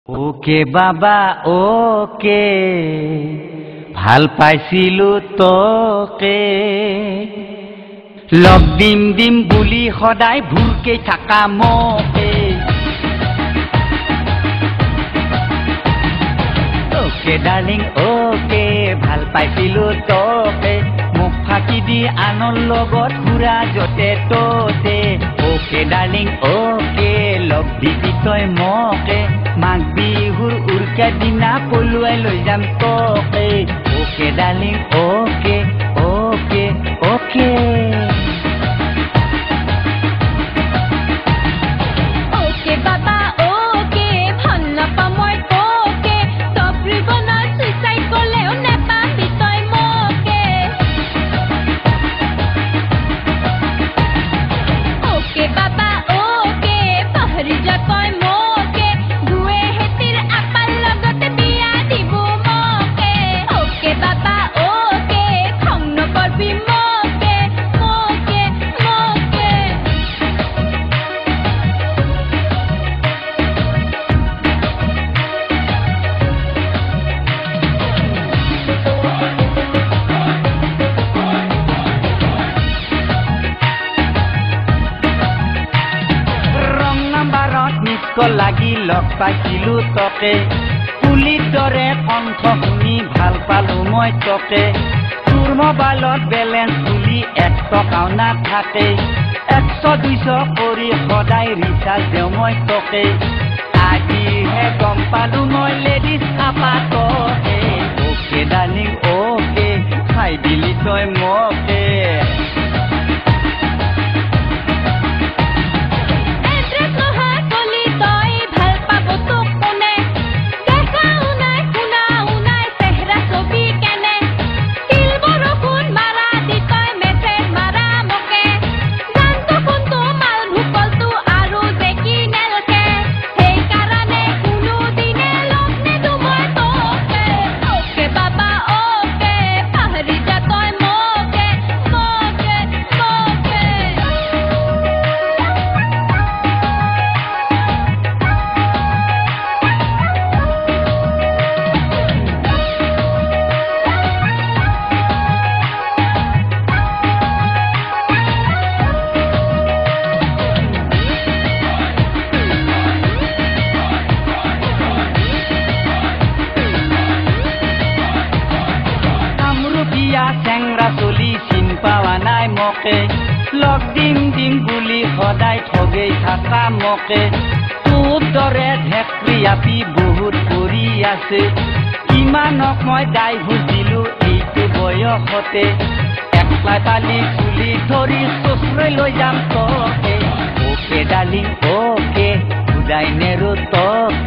okay বাবা okay ভাল পাইছিলো তোকে লগ দিম দিম বুলি সদায় ভুলকে থাকা মোকে ওকে ডাৰ্লিং ওকে ভাল পাইছিলো তোকে মুখ ফাঁকি দি আনৰ লগত ঘূৰা যতে ততে ওকে ডাৰ্লিং ওকে লগ দিবি তই মোকে মাঘ বিহুৰ উৰুকা দিনা পলুৱাই লৈ যাম তোকে okay darling okay okay okay লাগি লগ পাইছিলো তোকে পুলিৰ দৰে কণ্ঠ শুনি ভাল পালো মই তোকে তোৰ মোবাইলত বেলেঞ্চ বুলি 1 টকাও নাথাকে 100-200 কৰি সদায় ৰিচাৰ্জ দিওঁ মই তোকে আজিহে গম পালো মই লেডিজ আপা তোকে ওকে ডাৰ্লিং ওকে খাই দিলি তই মোকে চেংৰা চলি চিন পাৱা নাই মোকে লগ দিম দিম বুলি সদায় ঠগেই থাকা মোকে তোৰ দৰে ঢেকৰি আপি বহুত কৰি আছে ইমানক মই দাই বুজিলো এইটো বয়সতে একলা পালি চুলি ধৰি চচৰাই লৈ যাম তোকে ওকে ডাৰ্লিং ওকে উদাই নেৰো তোকে